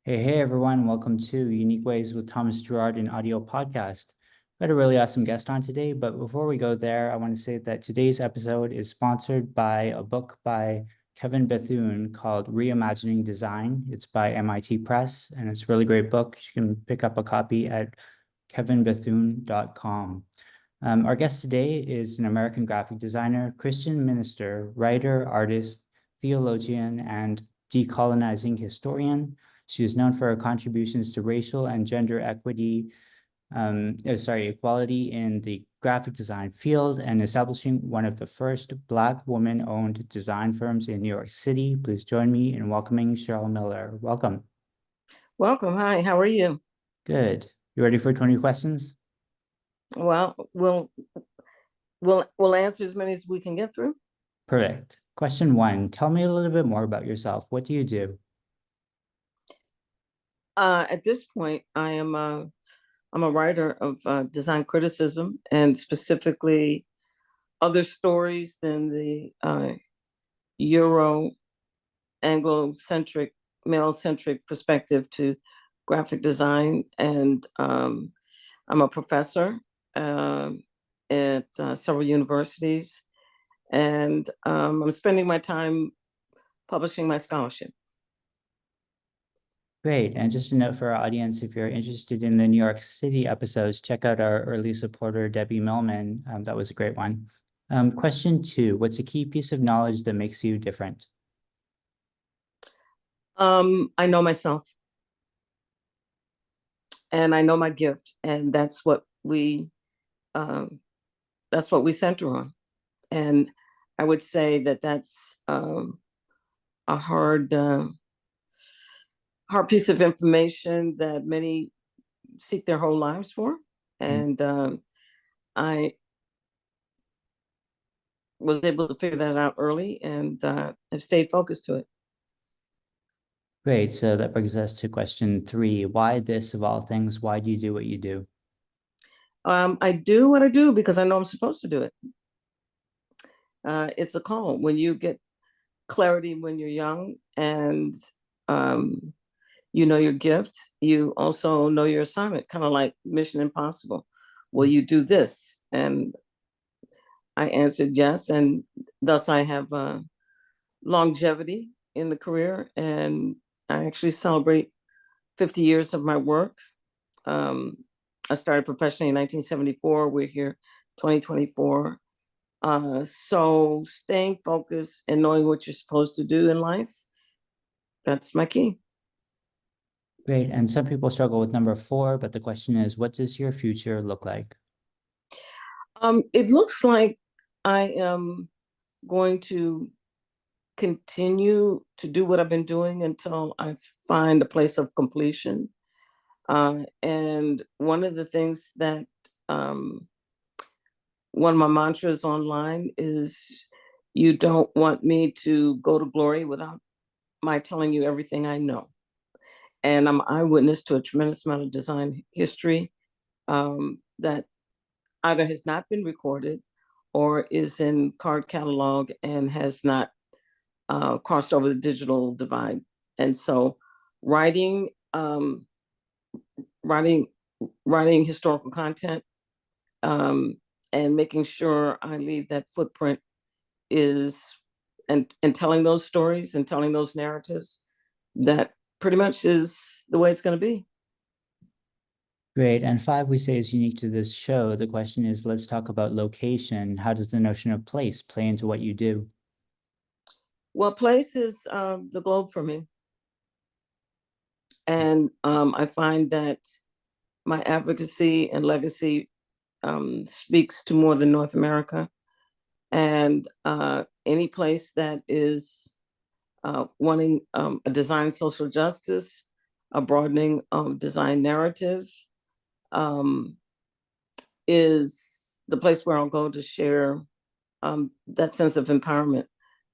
Hey everyone, welcome to Unique Ways with Thomas Gerard, an audio podcast. We got a really awesome guest on today, but before we go there, I want to say that today's episode is sponsored by a book by Kevin Bethune called Reimagining Design. It's by MIT Press, and it's a really great book. You can pick up a copy at kevinbethune.com. Our guest today is an American graphic designer, Christian minister, writer, artist, theologian, and decolonizing historian. She is known for her contributions to racial and gender equality in the graphic design field and establishing one of the first Black woman-owned design firms in New York City. Please join me in welcoming Cheryl Miller. Welcome. Welcome. Hi, how are you? Good. You ready for 20 questions? Well, we'll answer as many as we can get through. Perfect. Question one, tell me a little bit more about yourself. What do you do? At this point, I'm a writer of design criticism and specifically other stories than the Euro Anglo-centric, male-centric perspective to graphic design. And I'm a professor at several universities, and I'm spending my time publishing my scholarship. Great. And just a note for our audience, if you're interested in the New York City episodes, check out our early supporter, Debbie Millman. That was a great one. Question two, what's a key piece of knowledge that makes you different? I know myself and I know my gift, and that's what we center on. And I would say that that's a hard piece of information that many seek their whole lives for. And I was able to figure that out early, and have stayed focused to it. Great. So that brings us to question three. Why this of all things? Why do you do what you do? I do what I do because I know I'm supposed to do it. It's a call. When you get clarity when you're young, and you know your gift, you also know your assignment, kind of like Mission Impossible. Will you do this? And I answered yes, and thus I have longevity in the career, and I actually celebrate 50 years of my work. Um, I started professionally in 1974. We're here 2024. So staying focused and knowing what you're supposed to do in life, that's my key. Great. And some people struggle with number four, but the question is, what does your future look like? It looks like I am going to continue to do what I've been doing until I find a place of completion. And one of the things that one of my mantras online is, you don't want me to go to glory without my telling you everything I know. And I'm eyewitness to a tremendous amount of design history that either has not been recorded or is in card catalog and has not crossed over the digital divide. And so writing, writing, writing historical content, and making sure I leave that footprint is, and telling those stories and telling those narratives, that pretty much is the way it's going to be. Great. And five, we say, is unique to this show. The question is, let's talk about location. How does the notion of place play into what you do? Well, place is the globe for me. And I find that my advocacy and legacy speaks to more than North America. And any place that is wanting a design social justice, a broadening of design narrative, is the place where I'll go to share that sense of empowerment.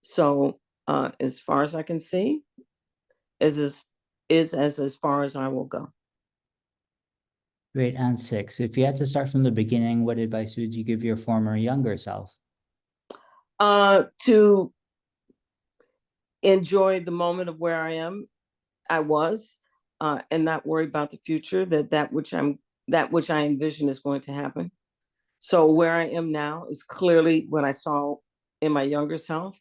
So as far as I can see, is as far as I will go. Great. And six, if you had to start from the beginning, what advice would you give your former younger self? To enjoy the moment of where I am, I was, and not worry about the future, that which I envision is going to happen. So where I am now is clearly what I saw in my younger self.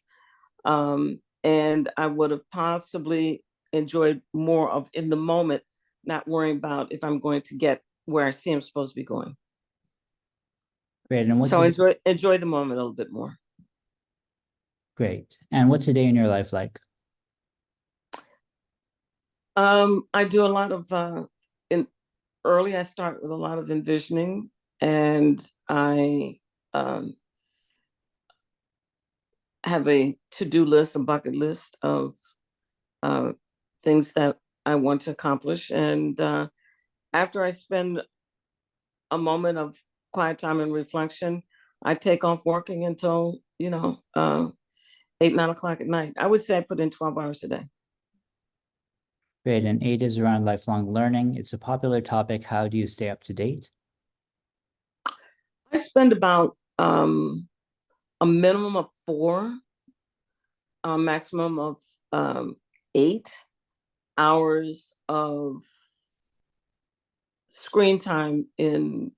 And I would have possibly enjoyed more of in the moment, not worrying about if I'm going to get where I see I'm supposed to be going. Great. And So enjoy the moment a little bit more. Great. And what's a day in your life like? I do a lot of I start with a lot of envisioning, and I have a to-do list, a bucket list of things that I want to accomplish. And after I spend a moment of quiet time and reflection, I take off working until 8, 9 o'clock at night. I would say I put in 12 hours a day. Great. And 8 is around lifelong learning. It's a popular topic. How do you stay up to date? I spend about a minimum of 4, a maximum of 8 hours of screen time in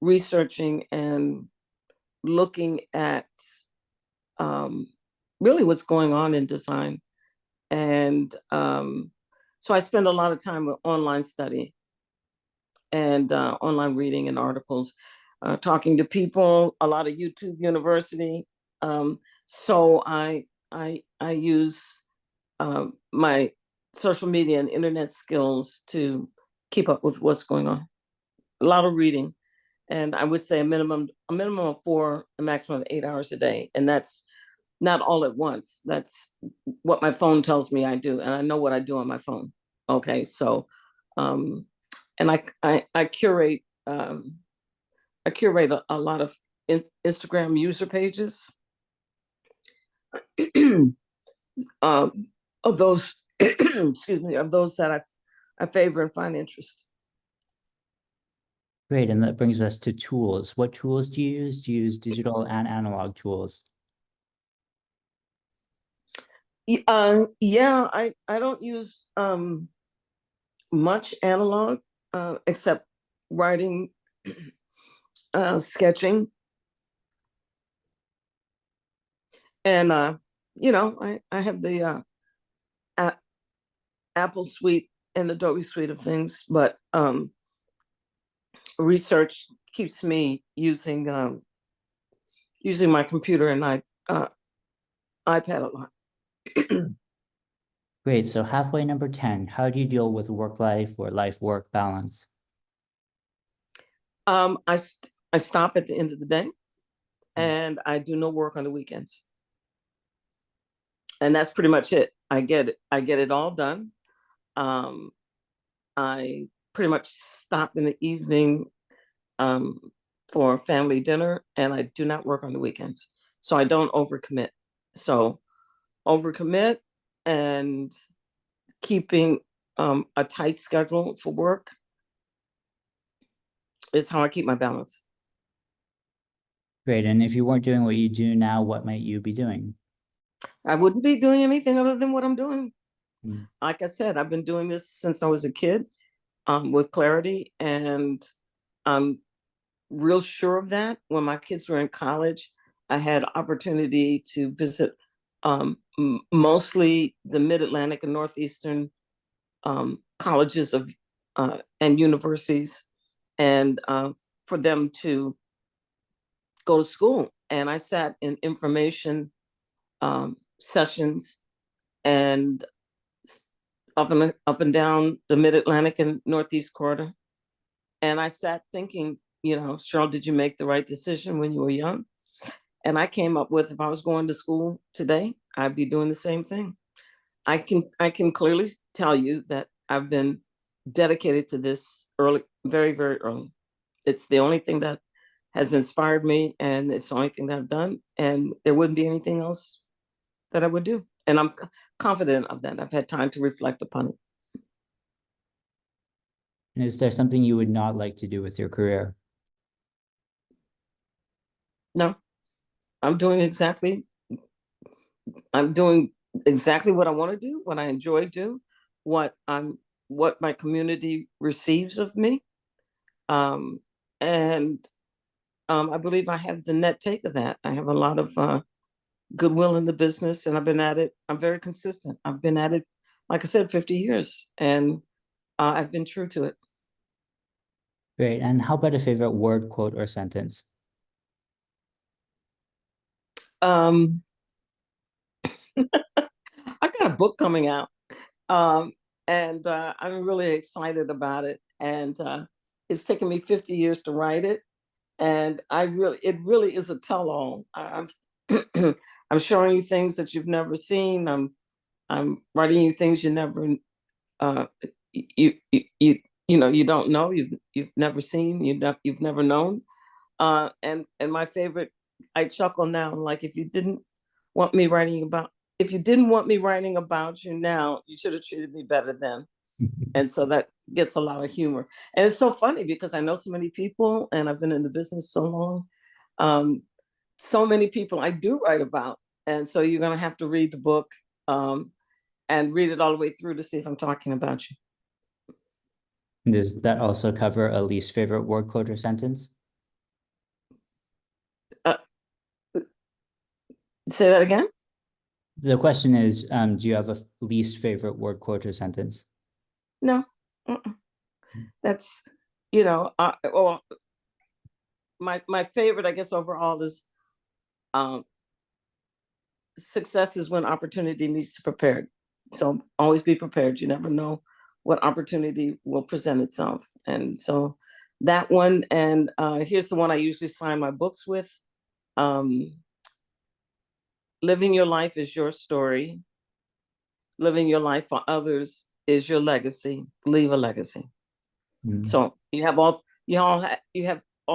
researching and looking at really what's going on in design. And so I spend a lot of time with online study and online reading and articles, talking to people, a lot of YouTube University. So I use my social media and internet skills to keep up with what's going on. A lot of reading, and I would say a minimum of 4, a maximum of 8 hours a day, and that's not all at once. That's what my phone tells me I do, and I know what I do on my phone. Okay, so and I curate a lot of Instagram user pages of those excuse me, of those that I favor and find interest. Great. And that brings us to tools. What tools do you use? Do you use digital and analog tools? Yeah, I don't use much analog except writing, sketching, and I have the Apple suite and Adobe suite of things, but research keeps me using my computer and iPad a lot. Great. So halfway number 10, how do you deal with work life or life work balance? I stop at the end of the day, and I do no work on the weekends, and that's pretty much it. I get it all done. I pretty much stop in the evening for family dinner, and I do not work on the weekends, so I don't overcommit. So overcommit and keeping a tight schedule for work is how I keep my balance. Great. And if you weren't doing what you do now, what might you be doing? I wouldn't be doing anything other than what I'm doing. Mm. Like I said, I've been doing this since I was a kid with clarity, and I'm real sure of that. When my kids were in college, I had opportunity to visit mostly the Mid-Atlantic and Northeastern colleges of and universities, and for them to go to school. And I sat in information sessions and up and down the Mid-Atlantic and Northeast corridor. And I sat thinking, Cheryl, did you make the right decision when you were young? And I came up with, if I was going to school today, I'd be doing the same thing. I can clearly tell you that I've been dedicated to this early, very, very early. It's the only thing that has inspired me, and it's the only thing that I've done, and there wouldn't be anything else that I would do. And I'm confident of that. I've had time to reflect upon it. And is there something you would not like to do with your career? No, I'm doing exactly what I want to do, what I enjoy do, what I'm what my community receives of me. And I believe I have the net take of that. I have a lot of goodwill in the business, and I've been at it. I'm very consistent. I've been at it, like I said, 50 years, and I've been true to it. Great. And how about a favorite word, quote, or sentence? Um, I've got a book coming out, um, and I'm really excited about it. And it's taken me 50 years to write it, and it really is a tell-all. I'm showing you things that you've never seen. I'm writing you things you never uh, you don't know, you've never seen, you've never known. And my favorite, I chuckle now, like, want me writing about if you didn't want me writing about you now, you should have treated me better then. And so that gets a lot of humor. And it's so funny because I know so many people and I've been in the business so long. Um, so many people I do write about. And so you're going to have to read the book and read it all the way through to see if I'm talking about you. Does that also cover a least favorite word, quote, or sentence? Uh, Say that again? The question is, do you have a least favorite word, quote, or sentence? No. That's, you know, well, my favorite, I guess, overall is um, success is when opportunity meets prepared. So always be prepared. You never know what opportunity will present itself. And so that one, and here's the one I usually sign my books with. Um, Living your life is your story. Living your life for others is your legacy. Leave a legacy. So you have all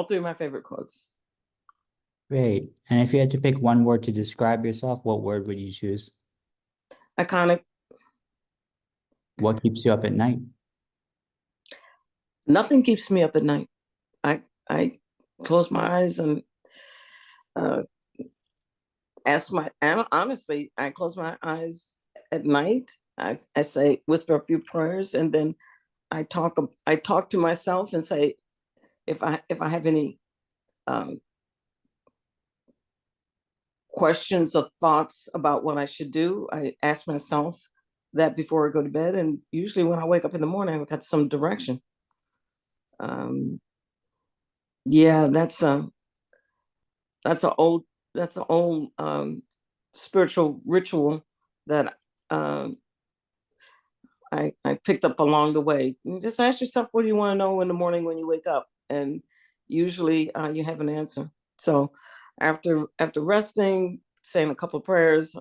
three of my favorite quotes. Great. And if you had to pick one word to describe yourself, what word would you choose? Iconic. What keeps you up at night? Nothing keeps me up at night. I close my eyes and uh, honestly, I close my eyes at night. I say, whisper a few prayers, and then I talk to myself and say, if I have any um, questions or thoughts about what I should do, I ask myself that before I go to bed. And usually when I wake up in the morning, I've got some direction. Um, yeah, that's an old that's an old spiritual ritual that um, I picked up along the way. You just ask yourself, what do you want to know in the morning when you wake up? And usually you have an answer. So after resting, saying a couple of prayers,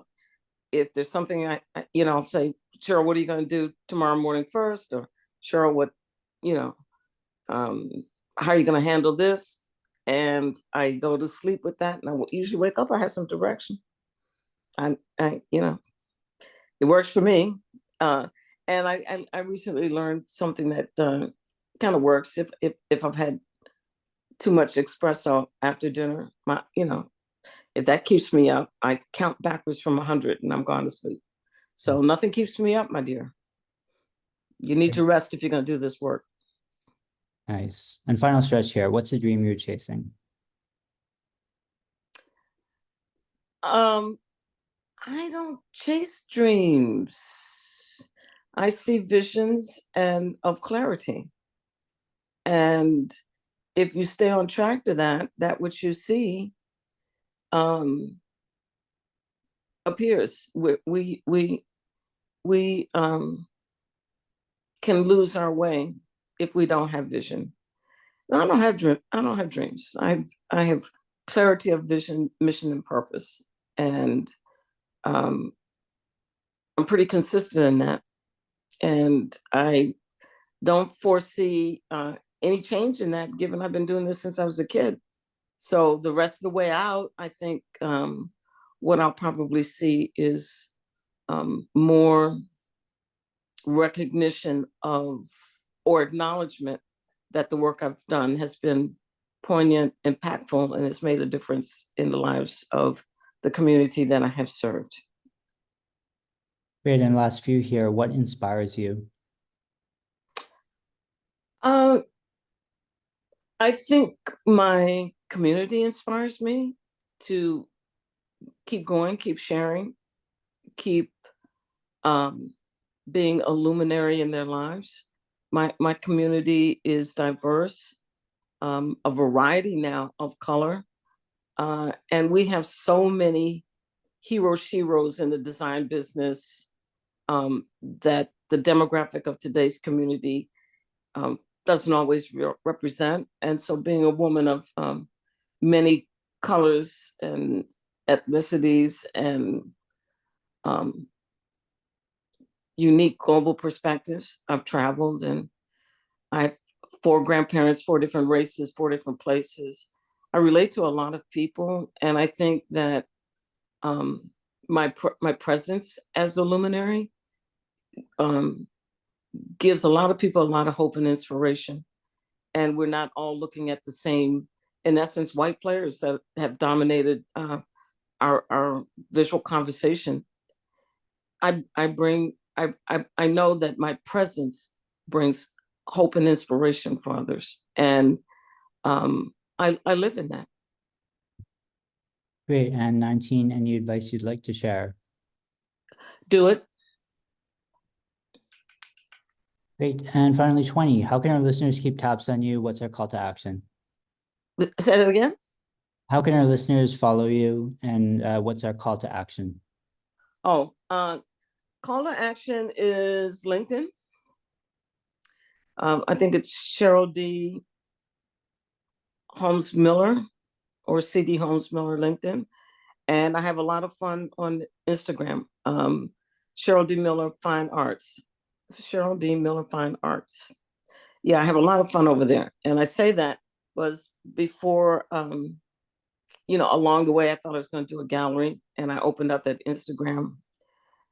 if there's something I'll say, Cheryl, what are you going to do tomorrow morning first? Or Cheryl, what, you know, um, how are you going to handle this? And I go to sleep with that. And I usually wake up, I have some direction. It works for me. Uh, and I recently learned something that kind of works. If I've had too much espresso after dinner, if that keeps me up, I count backwards from 100 and I'm gone to sleep. So nothing keeps me up, my dear. You need to rest if you're going to do this work. Nice. And final stretch here. What's the dream you're chasing? I don't chase dreams. I see visions and of clarity. And if you stay on track to that which you see um, appears. We can lose our way if we don't have vision. I don't have dreams. I have clarity of vision, mission, and purpose, and I'm pretty consistent in that. And I don't foresee any change in that, given I've been doing this since I was a kid. So the rest of the way out, I think what I'll probably see is more recognition of or acknowledgement that the work I've done has been poignant, impactful, and has made a difference in the lives of the community that I have served. Great. And last few here, what inspires you? Uh, I think my community inspires me to keep going, keep sharing, keep um, being a luminary in their lives. My community is diverse, a variety now of color, and we have so many hero sheroes in the design business, that the demographic of today's community um, doesn't always represent. And so, being a woman of many colors and ethnicities and um, unique global perspectives, I've traveled and I have four grandparents, four different races, four different places. I relate to a lot of people, and I think that um, my presence as a luminary um, gives a lot of people a lot of hope and inspiration. And we're not all looking at the same, in essence, white players that have dominated our visual conversation. I know that my presence brings hope and inspiration for others, and I live in that. Great. And 19, any advice you'd like to share? Do it. Great. And finally, 20, how can our listeners keep tabs on you? What's our call to action? Say that again. How can our listeners follow you, and what's our call to action? Oh, call to action is LinkedIn. I think it's Cheryl D. Holmes Miller or CD Holmes Miller LinkedIn. And I have a lot of fun on Instagram. Cheryl D. Miller Fine Arts. Cheryl D. Miller Fine Arts. Yeah, I have a lot of fun over there. And I say that was before, along the way, I thought I was going to do a gallery. And I opened up that Instagram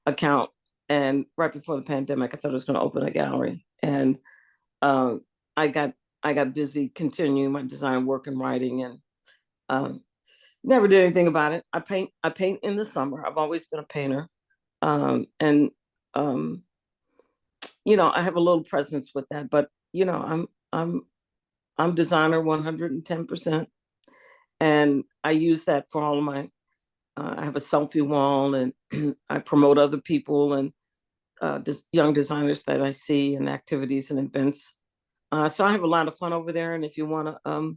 account. And right before the pandemic, I thought I was going to open a gallery. And um, I got I got busy continuing my design work and writing, and um, never did anything about it. I paint in the summer. I've always been a painter, and um, I have a little presence with that. But I'm designer 110%, and I use that for all of my. I have a selfie wall, and I promote other people and young designers that I see and activities and events. So I have a lot of fun over there, and if you want to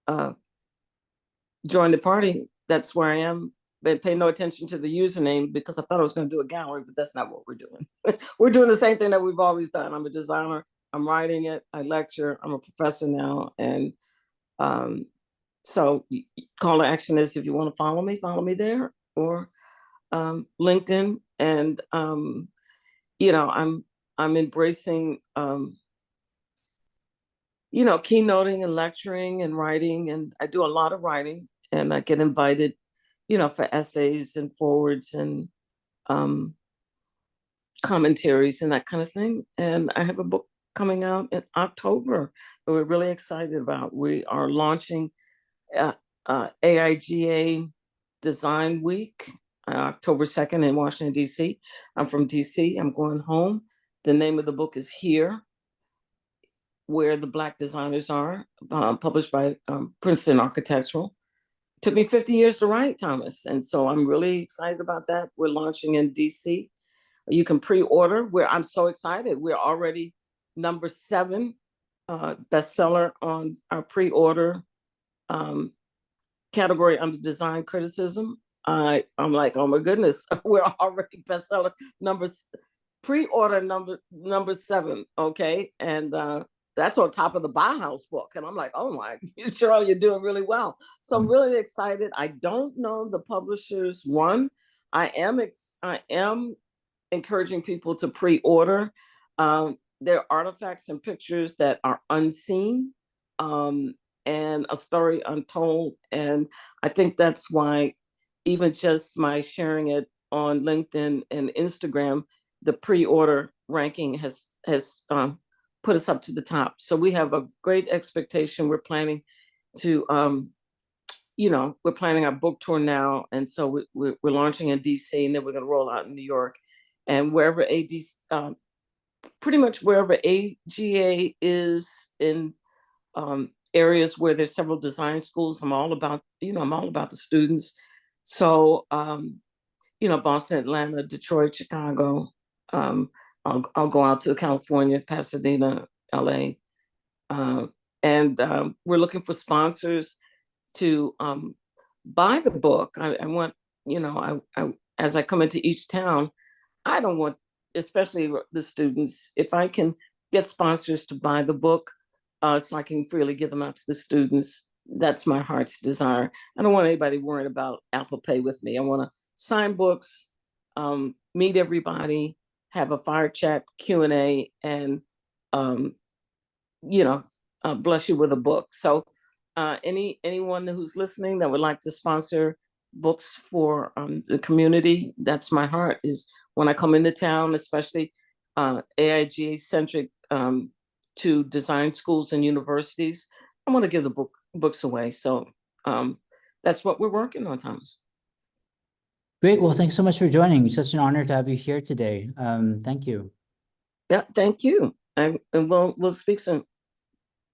uh, join the party, that's where I am. But pay no attention to the username because I thought I was going to do a gallery, but that's not what we're doing. We're doing the same thing that we've always done. I'm a designer. I'm writing it. I lecture. I'm a professor now, and um, so call to action is if you want to follow me there or LinkedIn, and I'm embracing keynoting and lecturing and writing, and I do a lot of writing, and I get invited, for essays and forwards and um, commentaries and that kind of thing. And I have a book coming out in October that we're really excited about. We are launching AIGA Design Week, October 2nd in Washington, D.C. I'm from D.C. I'm going home. The name of the book is Here, Where the Black Designers Are, published by Princeton Architectural. It took me 50 years to write, Thomas. And so I'm really excited about that. We're launching in DC. You can pre-order. I'm so excited. We're already number 7 bestseller on our pre-order um, category under design criticism. I'm like, oh my goodness, we're already bestseller pre-order number 7. Okay. And that's on top of the Bauhaus book. And I'm like, oh my, Cheryl, you're doing really well. So I'm really excited. I don't know the publisher's run. I am encouraging people to pre-order. There are artifacts and pictures that are unseen, and a story untold. And I think that's why even just my sharing it on LinkedIn and Instagram, the pre-order ranking has put us up to the top. So we have a great expectation. We're planning to we're planning our book tour now, and so we're launching in DC, and then we're going to roll out in New York, and wherever pretty much wherever AGA is in areas where there's several design schools. I'm all about the students. So Boston, Atlanta, Detroit, Chicago. Um, I'll go out to California, Pasadena, LA, and we're looking for sponsors to buy the book. I want, as I come into each town, I don't want, especially the students, if I can get sponsors to buy the book, so I can freely give them out to the students. That's my heart's desire. I don't want anybody worrying about Apple Pay with me. I want to sign books, meet everybody, have a fire chat, Q&A, and you know, bless you with a book. So anyone who's listening that would like to sponsor books for the community, that's my heart, is when I come into town, especially AIGA centric, to design schools and universities, I want to give the books away. So that's what we're working on, Thomas. Great. Well, thanks so much for joining. It's such an honor to have you here today. Thank you. Yeah, thank you. And we'll speak soon.